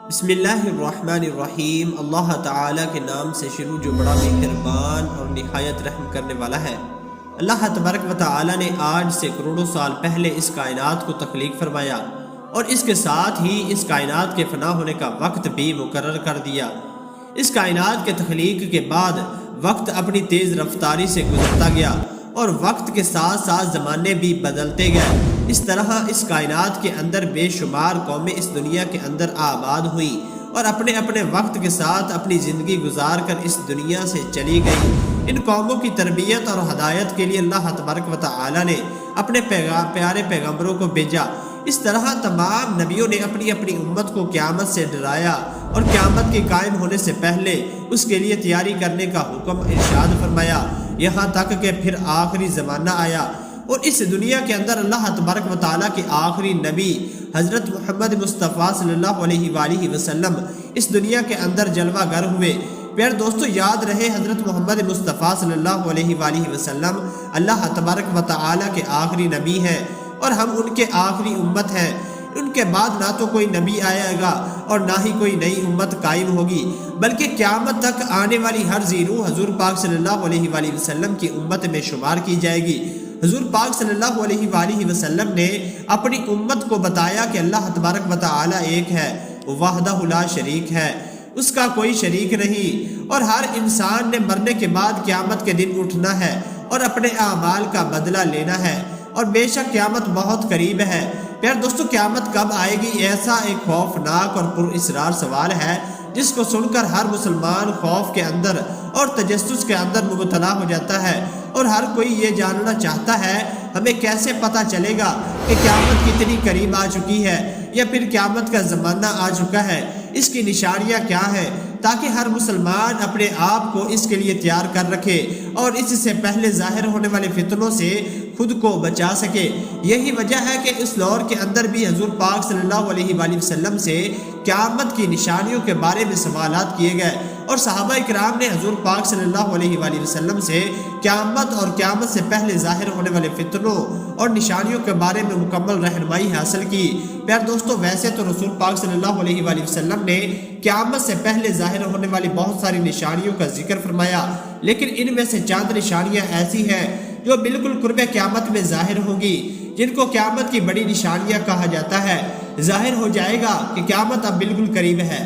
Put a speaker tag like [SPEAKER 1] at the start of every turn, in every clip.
[SPEAKER 1] بسم اللہ الرحمن الرحیم۔ اللہ تعالیٰ کے نام سے شروع جو بڑا مہربان اور نہایت رحم کرنے والا ہے۔ اللہ تبارک و تعالیٰ نے آج سے کروڑوں سال پہلے اس کائنات کو تخلیق فرمایا اور اس کے ساتھ ہی اس کائنات کے فنا ہونے کا وقت بھی مقرر کر دیا۔ اس کائنات کے تخلیق کے بعد وقت اپنی تیز رفتاری سے گزرتا گیا اور وقت کے ساتھ ساتھ زمانے بھی بدلتے گئے۔ اس طرح اس کائنات کے اندر بے شمار قومیں اس دنیا کے اندر آباد ہوئیں اور اپنے اپنے وقت کے ساتھ اپنی زندگی گزار کر اس دنیا سے چلی گئی۔ ان قوموں کی تربیت اور ہدایت کے لیے اللہ تبارک و تعالی نے اپنے پیارے پیغمبروں کو بھیجا۔ اس طرح تمام نبیوں نے اپنی اپنی امت کو قیامت سے ڈرایا اور قیامت کے قائم ہونے سے پہلے اس کے لیے تیاری کرنے کا حکم ارشاد فرمایا، یہاں تک کہ پھر آخری زمانہ آیا اور اس دنیا کے اندر اللہ تبارک و تعالیٰ کے آخری نبی حضرت محمد مصطفیٰ صلی اللہ علیہ وآلہ وسلم اس دنیا کے اندر جلوہ گر ہوئے۔ پیارے دوستو، یاد رہے حضرت محمد مصطفیٰ صلی اللہ علیہ وآلہ وسلم اللہ تبارک و تعالیٰ کے آخری نبی ہیں اور ہم ان کے آخری امت ہیں۔ ان کے بعد نہ تو کوئی نبی آئے گا اور نہ ہی کوئی نئی امت قائم ہوگی، بلکہ قیامت تک آنے والی ہر زیرو حضور پاک صلی اللہ علیہ وآلہ وسلم کی امت میں شمار کی جائے گی۔ حضور پاک صلی اللہ علیہ وآلہ وسلم نے اپنی امت کو بتایا کہ اللہ تبارک و تعالی ایک ہے، وحدہ لا شریک ہے، اس کا کوئی شریک نہیں، اور ہر انسان نے مرنے کے بعد قیامت کے دن اٹھنا ہے اور اپنے اعمال کا بدلہ لینا ہے، اور بے شک قیامت بہت قریب ہے۔ پیارے دوستو، قیامت کب آئے گی؟ ایسا ایک خوفناک اور پر اسرار سوال ہے جس کو سن کر ہر مسلمان خوف کے اندر اور تجسس کے اندر مبتلا ہو جاتا ہے، اور ہر کوئی یہ جاننا چاہتا ہے ہمیں کیسے پتہ چلے گا کہ قیامت کتنی قریب آ چکی ہے یا پھر قیامت کا زمانہ آ چکا ہے، اس کی نشانیاں کیا ہیں، تاکہ ہر مسلمان اپنے آپ کو اس کے لیے تیار کر رکھے اور اس سے پہلے ظاہر ہونے والے فتنوں سے خود کو بچا سکے۔ یہی وجہ ہے کہ اس دور کے اندر بھی حضور پاک صلی اللہ علیہ وآلہ وسلم سے قیامت کی نشانیوں کے بارے میں سوالات کیے گئے، اور صحابہ کرام نے حضور پاک صلی اللہ علیہ وآلہ وسلم سے قیامت اور قیامت سے پہلے ظاہر ہونے والے فتنوں اور نشانیوں کے بارے میں مکمل رہنمائی حاصل کی۔ پیارے دوستو، ویسے تو رسول پاک صلی اللہ علیہ وآلہ وسلم نے قیامت سے پہلے ظاہر ہونے والی بہت ساری نشانیوں کا ذکر فرمایا، لیکن ان میں سے چند نشانیاں ایسی ہیں جو بالکل قرب قیامت میں ظاہر ہوں گی، جن کو قیامت کی بڑی نشانیاں کہا جاتا ہے۔ ظاہر ہو جائے گا کہ قیامت اب بالکل قریب ہے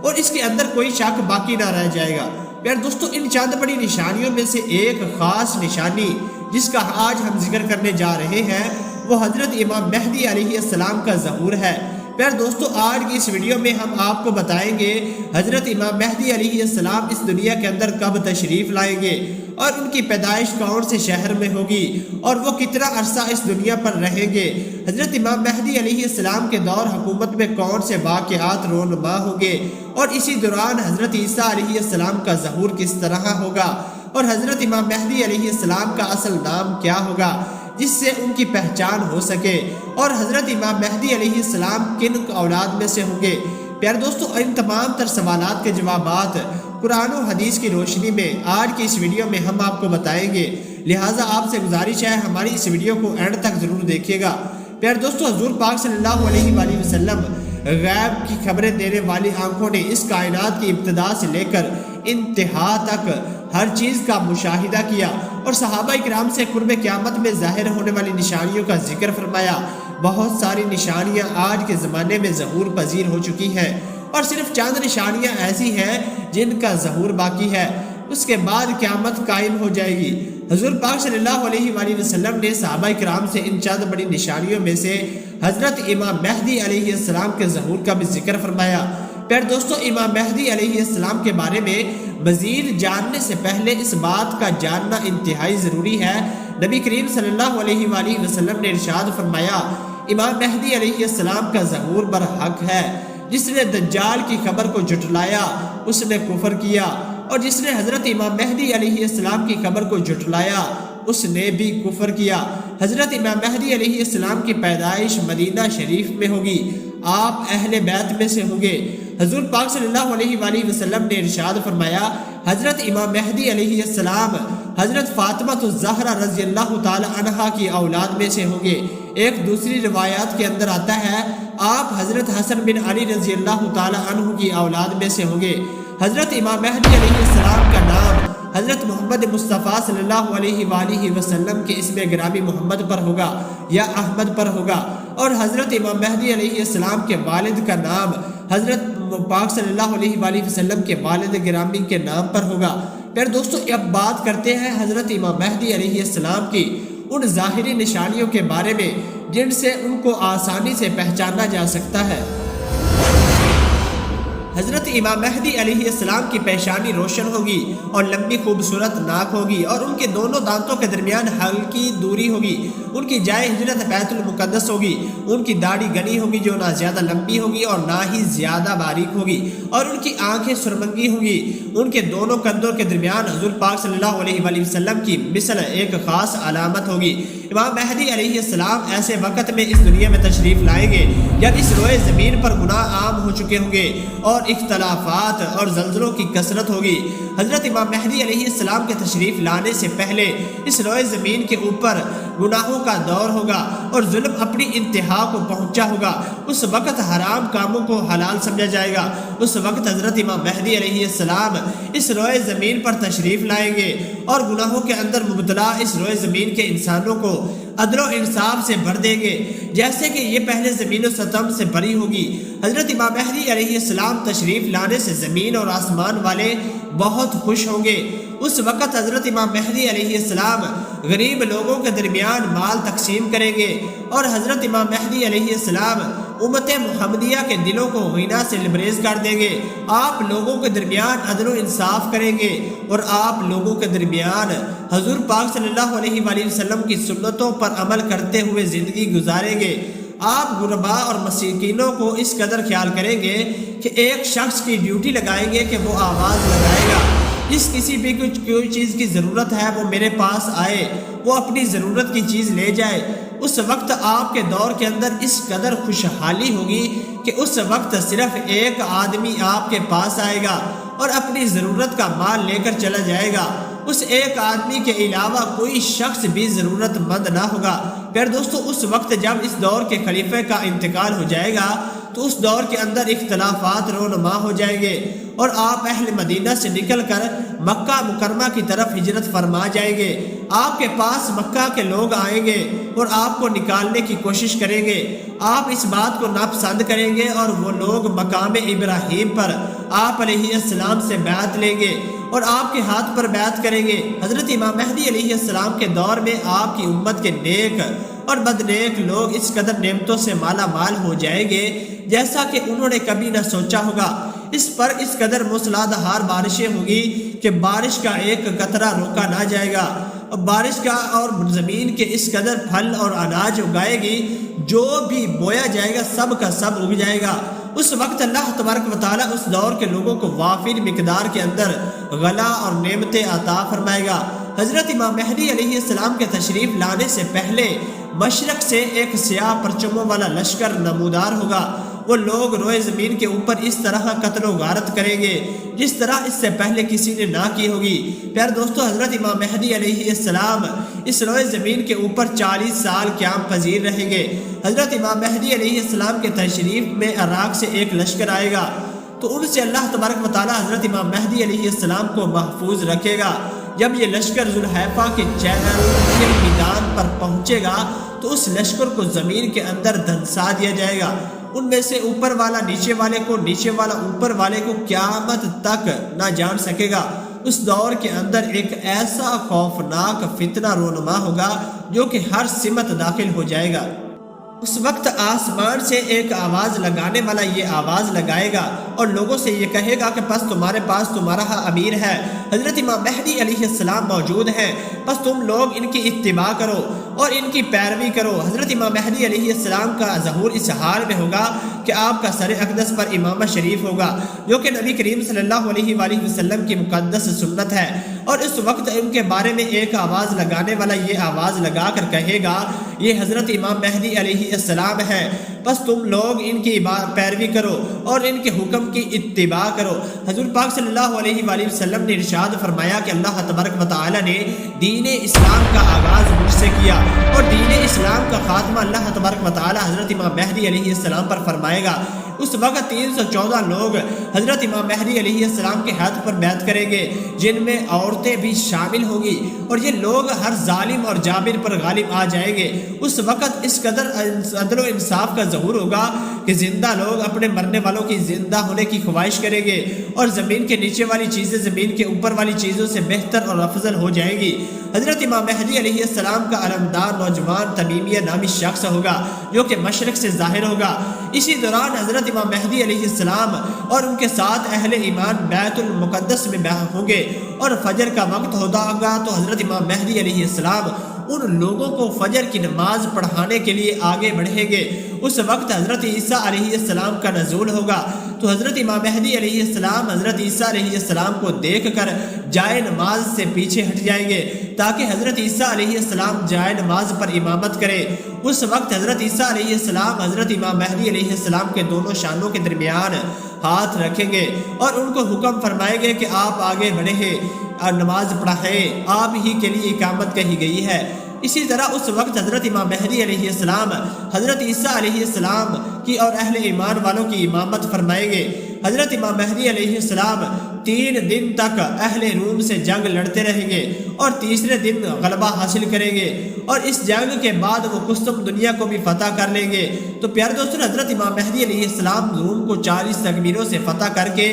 [SPEAKER 1] اور اس کے اندر کوئی شک باقی نہ رہ جائے گا۔ پیارے دوستو، ان چند بڑی نشانیوں میں سے ایک خاص نشانی جس کا آج ہم ذکر کرنے جا رہے ہیں وہ حضرت امام مہدی علیہ السلام کا ظہور ہے۔ پیارے دوستو، آج کی اس ویڈیو میں ہم آپ کو بتائیں گے حضرت امام مہدی علیہ السلام اس دنیا کے اندر کب تشریف لائیں گے اور ان کی پیدائش کون سے شہر میں ہوگی اور وہ کتنا عرصہ اس دنیا پر رہیں گے۔ حضرت امام مہدی علیہ السلام کے دور حکومت میں کون سے واقعات رونما ہوں گے، اور اسی دوران حضرت عیسیٰ علیہ السلام کا ظہور کس طرح ہوگا، اور حضرت امام مہدی علیہ السلام کا اصل نام کیا ہوگا جس سے ان کی پہچان ہو سکے، اور حضرت امام مہدی علیہ السلام کن اولاد میں سے ہوں گے۔ پیارے دوستو، ان تمام تر سوالات کے جوابات قرآن و حدیث کی روشنی میں آج کی اس ویڈیو میں ہم آپ کو بتائیں گے، لہٰذا آپ سے گزارش ہے ہماری اس ویڈیو کو اینڈ تک ضرور دیکھیے گا۔ پیارے دوستو، حضور پاک صلی اللہ علیہ وآلہ وسلم غیب کی خبریں دینے والی آنکھوں نے اس کائنات کی ابتدا سے لے کر انتہا تک ہر چیز کا مشاہدہ کیا اور صحابہ کرام سے قرب قیامت میں ظاہر ہونے والی نشانیوں کا ذکر فرمایا۔ بہت ساری نشانیاں آج کے زمانے میں ظہور پذیر ہو چکی ہیں، اور صرف چند نشانیاں ایسی ہیں جن کا ظہور باقی ہے، اس کے بعد قیامت قائم ہو جائے گی۔ حضور پاک صلی اللہ علیہ وآلہ وسلم نے صحابہ کرام سے ان چند بڑی نشانیوں میں سے حضرت امام مہدی علیہ السلام کے ظہور کا بھی ذکر فرمایا۔ پیارے دوستو، امام مہدی علیہ السلام کے بارے میں مزید جاننے سے پہلے اس بات کا جاننا انتہائی ضروری ہے۔ نبی کریم صلی اللہ علیہ وآلہ وسلم نے ارشاد فرمایا، امام مہدی علیہ السلام کا ظہور برحق ہے، جس نے دجال کی خبر کو جھٹلایا اس نے کفر کیا، اور جس نے حضرت امام مہدی علیہ السلام کی خبر کو جھٹلایا اس نے بھی کفر کیا۔ حضرت امام مہدی علیہ السلام کی پیدائش مدینہ شریف میں ہوگی، آپ اہل بیت میں سے ہوں گے۔ حضور پاک صلی اللہ علیہ وآلہ وسلم نے ارشاد فرمایا، حضرت امام مہدی علیہ السلام حضرت فاطمہ الزہرا رضی اللہ تعالی عنہا کی اولاد میں سے ہوں گے۔ ایک دوسری روایات کے اندر آتا ہے آپ حضرت حسن بن علی رضی اللہ تعالی عنہ کی اولاد میں سے ہوں گے۔ حضرت امام مہدی علیہ السلام کا نام حضرت محمد مصطفیٰ صلی اللہ علیہ وآلہ وسلم کے اسم گرامی محمد پر ہوگا یا احمد پر ہوگا، اور حضرت امام مہدی علیہ السلام کے والد کا نام حضرت پاک صلی اللہ علیہ وآلہ وسلم کے والد گرامی کے نام پر ہوگا۔ پھر دوستو اب بات کرتے ہیں حضرت امام مہدی علیہ السلام کی ان ظاہری نشانیوں کے بارے میں جن سے ان کو آسانی سے پہچانا جا سکتا ہے۔ حضرت امام مہدی علیہ السلام کی پیشانی روشن ہوگی اور لمبی خوبصورت ناک ہوگی، اور ان کے دونوں دانتوں کے درمیان ہلکی دوری ہوگی۔ ان کی جائے ہجرت بیت المقدس ہوگی۔ ان کی داڑھی گنی ہوگی جو نہ زیادہ لمبی ہوگی اور نہ ہی زیادہ باریک ہوگی، اور ان کی آنکھیں سرمنگی ہوگی۔ ان کے دونوں کندھوں کے درمیان حضور پاک صلی اللہ علیہ وآلہ وسلم کی مثل ایک خاص علامت ہوگی۔ امام مہدی علیہ السلام ایسے وقت میں اس دنیا میں تشریف لائیں گے جب اس روئے زمین پر گناہ عام ہو چکے ہوں گے اور اختلافات اور زلزلوں کی کثرت ہوگی۔ حضرت امام مہدی علیہ السلام کے تشریف لانے سے پہلے اس روئے زمین کے اوپر گناہوں کا دور ہوگا اور ظلم اپنی انتہا کو پہنچا ہوگا۔ اس وقت حرام کاموں کو حلال سمجھا جائے گا۔ اس وقت حضرت امام مہدی علیہ السلام اس روئے زمین پر تشریف لائیں گے اور گناہوں کے اندر مبتلا اس روئے زمین کے انسانوں کو عدل و انصاف سے بھر دیں گے جیسے کہ یہ پہلے زمین و ستم سے بری ہوگی۔ حضرت امام مہدی علیہ السلام تشریف لانے سے زمین اور آسمان والے بہت خوش ہوں گے۔ اس وقت حضرت امام مہدی علیہ السلام غریب لوگوں کے درمیان مال تقسیم کریں گے، اور حضرت امام مہدی علیہ السلام امت محمدیہ کے دلوں کو غنا سے لبریز کر دیں گے۔ آپ لوگوں کے درمیان عدل و انصاف کریں گے اور آپ لوگوں کے درمیان حضور پاک صلی اللہ علیہ وآلہ وسلم کی سنتوں پر عمل کرتے ہوئے زندگی گزاریں گے۔ آپ غرباء اور مسکینوں کو اس قدر خیال کریں گے کہ ایک شخص کی ڈیوٹی لگائیں گے کہ وہ آواز لگائے گا، جس کسی بھی کوئی چیز کی ضرورت ہے وہ میرے پاس آئے، وہ اپنی ضرورت کی چیز لے جائے۔ اس وقت آپ کے دور کے اندر اس قدر خوشحالی ہوگی کہ اس وقت صرف ایک آدمی آپ کے پاس آئے گا اور اپنی ضرورت کا مال لے کر چلا جائے گا۔ اس ایک آدمی کے علاوہ کوئی شخص بھی ضرورت مند نہ ہوگا۔ پھر دوستو اس وقت جب اس دور کے خلیفہ کا انتقال ہو جائے گا تو اس دور کے اندر اختلافات رونما ہو جائیں گے اور آپ اہل مدینہ سے نکل کر مکہ مکرمہ کی طرف ہجرت فرما جائیں گے۔ آپ کے پاس مکہ کے لوگ آئیں گے اور آپ کو نکالنے کی کوشش کریں گے۔ آپ اس بات کو ناپسند کریں گے اور وہ لوگ مقام ابراہیم پر آپ علیہ السلام سے بیعت لیں گے اور آپ کے ہاتھ پر بیعت کریں گے۔ حضرت امام مہدی علیہ السلام کے دور میں آپ کی امت کے نیک اور بدنیک لوگ اس قدر نعمتوں سے مالا مال ہو جائیں گے جیسا کہ انہوں نے کبھی نہ سوچا ہوگا۔ اس پر اس قدر موسلادھار بارشیں ہوگی کہ بارش کا ایک قطرہ روکا نہ جائے گا، اور بارش کا اور زمین کے اس قدر پھل اور اناج اگائے گی، جو بھی بویا جائے گا سب کا سب اگ جائے گا۔ اس وقت اللہ تبارک و تعالیٰ اس دور کے لوگوں کو وافر مقدار کے اندر غلہ اور نعمتیں عطا فرمائے گا۔ حضرت امام مہدی علیہ السلام کے تشریف لانے سے پہلے مشرق سے ایک سیاہ پرچموں والا لشکر نمودار ہوگا۔ وہ لوگ روئے زمین کے اوپر اس طرح قتل و غارت کریں گے جس طرح اس سے پہلے کسی نے نہ کی ہوگی۔ پھر دوستو حضرت امام مہدی علیہ السلام اس روئے زمین کے اوپر 40 سال قیام پذیر رہیں گے۔ حضرت امام مہدی علیہ السلام کے تشریف میں عراق سے ایک لشکر آئے گا تو ان سے اللہ تبارک و تعالیٰ حضرت امام مہدی علیہ السلام کو محفوظ رکھے گا۔ جب یہ لشکر ذوالحیفہ کے چینل کے میدان پر پہنچے گا تو اس لشکر کو زمین کے اندر دھنسا دیا جائے گا۔ ان میں سے اوپر والا نیچے والے کو، نیچے والا اوپر والے کو قیامت تک نہ جان سکے گا۔ اس دور کے اندر ایک ایسا خوفناک فتنہ رونما ہوگا جو کہ ہر سمت داخل ہو جائے گا۔ اس وقت آسمان سے ایک آواز لگانے والا یہ آواز لگائے گا اور لوگوں سے یہ کہے گا کہ پس تمہارے پاس تمہارا امیر ہے، حضرت امام مہدی علیہ السلام موجود ہیں، پس تم لوگ ان کی اتباع کرو اور ان کی پیروی کرو۔ حضرت امام مہدی علیہ السلام کا ظہور اس حال میں ہوگا کہ آپ کا سر اقدس پر امامہ شریف ہوگا، جو کہ نبی کریم صلی اللہ علیہ وآلہ وسلم کی مقدس سنت ہے۔ اور اس وقت ان کے بارے میں ایک آواز لگانے والا یہ آواز لگا کر کہے گا یہ حضرت امام مہدی علیہ السلام ہے، بس تم لوگ ان کی پیروی کرو اور ان کے حکم کی اتباع کرو۔ حضور پاک صلی اللہ علیہ وآلہ وسلم نے ارشاد فرمایا کہ اللہ تبارک و تعالی نے دین اسلام کا آغاز مجھ سے کیا اور دین اسلام کا خاتمہ اللہ تبارک و تعالی حضرت امام مہدی علیہ السلام پر فرمائے گا۔ اس وقت 314 لوگ حضرت امام مہدی علیہ السلام کے ہاتھ پر بیعت کریں گے، جن میں عورتیں بھی شامل ہوں گی، اور یہ لوگ ہر ظالم اور جابر پر غالب آ جائیں گے۔ اس وقت اس قدر عدل و انصاف کا ظہور ہوگا کہ زندہ لوگ اپنے مرنے والوں کی زندہ ہونے کی خواہش کریں گے، اور زمین کے نیچے والی چیزیں زمین کے اوپر والی چیزوں سے بہتر اور افضل ہو جائیں گی۔ حضرت امام مہدی علیہ السلام کا علمدار نوجوان تمیمیہ نامی شخص ہوگا جو کہ مشرق سے ظاہر ہوگا۔ اسی دوران حضرت امام مہدی علیہ السلام اور ان کے ساتھ اہل ایمان بیت المقدس میں ہوں گے، اور فجر کا وقت ہوگا تو حضرت امام مہدی علیہ السلام ان لوگوں کو فجر کی نماز پڑھانے کے لیے آگے بڑھیں گے۔ اس وقت حضرت عیسیٰ علیہ السلام کا نزول ہوگا تو حضرت امام مہدی علیہ السلام حضرت عیسیٰ علیہ السلام کو دیکھ کر جائے نماز سے پیچھے ہٹ جائیں گے تاکہ حضرت عیسیٰ علیہ السلام جائے نماز پر امامت کرے۔ اس وقت حضرت عیسیٰ علیہ السلام حضرت امام مہدی علیہ السلام کے دونوں شانوں کے درمیان ہاتھ رکھیں گے اور ان کو حکم فرمائیں گے کہ آپ آگے بڑھیں اور نماز پڑھائیں، آپ ہی کے لیے اقامت کہی گئی ہے۔ اسی طرح اس وقت حضرت امام مہدی علیہ السلام حضرت عیسیٰ علیہ السلام کی اور اہل ایمان والوں کی امامت فرمائیں گے۔ حضرت امام مہدی علیہ السلام 3 دن تک اہل روم سے جنگ لڑتے رہیں گے اور تیسرے دن غلبہ حاصل کریں گے، اور اس جنگ کے بعد وہ قسطم دنیا کو بھی فتح کر لیں گے۔ تو پیارے دوستوں، حضرت امام مہدی علیہ السلام روم کو 40 تکبیروں سے فتح کر کے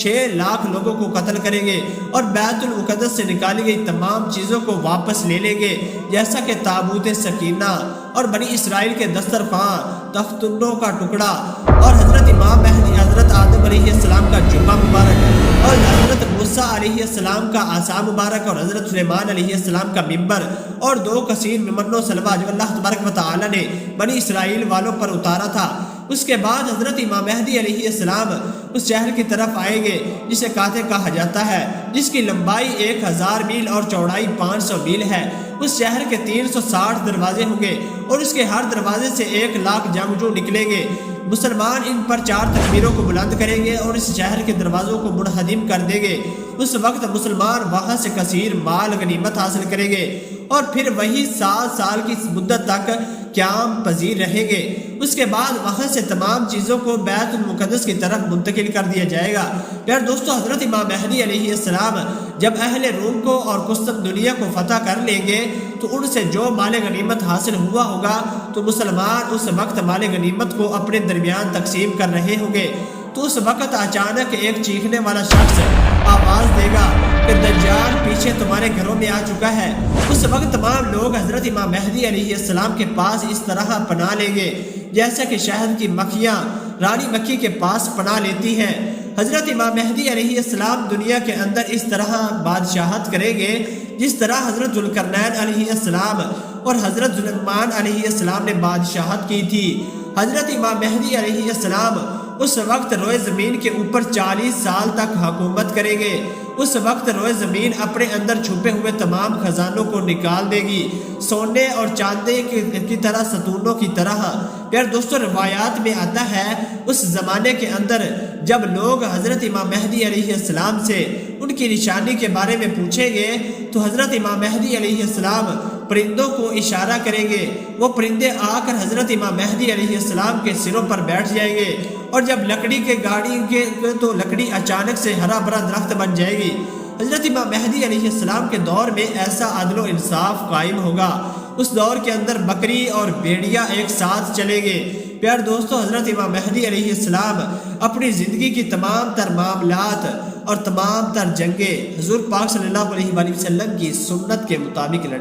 [SPEAKER 1] 6 لاکھ لوگوں کو قتل کریں گے اور بیت المقدس سے نکالی گئی تمام چیزوں کو واپس لے لیں گے، جیسا کہ تابوت سکینہ اور بنی اسرائیل کے دسترخوان، تختنوں کا ٹکڑا، اور حضرت امام مہدی حضرت آدم علیہ السلام کا جبہ مبارک، اور حضرت موسیٰ علیہ السلام کا عصا مبارک، اور حضرت سلیمان علیہ السلام کا منبر، اور 2 کثیر ممن و سلوہ جو اللہ تبارک و تعالی نے بنی اسرائیل والوں پر اتارا تھا۔ اس کے بعد حضرت امام مہدی علیہ السلام اس شہر کی طرف آئیں گے جسے کاتع کہا جاتا ہے، جس کی لمبائی 1000 میل اور چوڑائی 500 میل ہے۔ اس شہر کے 360 دروازے ہوں گے اور اس کے ہر دروازے سے 1 لاکھ جنگجو نکلیں گے۔ مسلمان ان پر 4 تکبیروں کو بلند کریں گے اور اس شہر کے دروازوں کو منہدم کر دیں گے۔ اس وقت مسلمان وہاں سے کثیر مال غنیمت حاصل کریں گے اور پھر وہی 7 سال کی مدت تک قیام پذیر رہیں گے۔ اس کے بعد وہاں سے تمام چیزوں کو بیت المقدس کی طرف منتقل کر دیا جائے گا۔ پیارے دوستو، حضرت امام مہدی علیہ السلام جب اہل روم کو اور قسطم دنیا کو فتح کر لیں گے تو ان سے جو مال غنیمت حاصل ہوا ہوگا تو مسلمان اس وقت مال غنیمت کو اپنے درمیان تقسیم کر رہے ہوں گے۔ تو اس وقت اچانک ایک چیخنے والا شخص آواز دے گا کہ دجال پیچھے تمہارے گھروں میں آ چکا ہے۔ اس وقت تمام لوگ حضرت امام مہدی علیہ السلام کے پاس اس طرح پناہ لیں گے جیسا کہ شہد کی مکھیاں رانی مکھی کے پاس پناہ لیتی ہیں۔ حضرت امام مہدی علیہ السلام دنیا کے اندر اس طرح بادشاہت کریں گے جس طرح حضرت ذوالقرنین علیہ السلام اور حضرت سلیمان علیہ السلام نے بادشاہت کی تھی۔ حضرت امام مہدی علیہ السلام اس وقت روئے زمین کے اوپر 40 سال تک حکومت کریں گے۔ اس وقت روئے زمین اپنے اندر چھپے ہوئے تمام خزانوں کو نکال دے گی، سونے اور چاندی کی طرح، ستونوں کی طرح۔ پیارے دوستو، روایات میں آتا ہے اس زمانے کے اندر جب لوگ حضرت امام مہدی علیہ السلام سے ان کی نشانی کے بارے میں پوچھیں گے تو حضرت امام مہدی علیہ السلام پرندوں کو اشارہ کریں گے، وہ پرندے آ کر حضرت امام مہدی علیہ السلام کے سروں پر بیٹھ جائیں گے، اور جب لکڑی کے گاڑی کے تو لکڑی اچانک سے ہرا بھرا درخت بن جائے گی۔ حضرت امام مہدی علیہ السلام کے دور میں ایسا عدل و انصاف قائم ہوگا، اس دور کے اندر بکری اور بھیڑیا ایک ساتھ چلیں گے۔ پیارے دوستو، حضرت امام مہدی علیہ السلام اپنی زندگی کی تمام تر معاملات اور تمام تر جنگیں حضور پاک صلی اللہ علیہ وسلم کی سنت کے مطابق لڑیں۔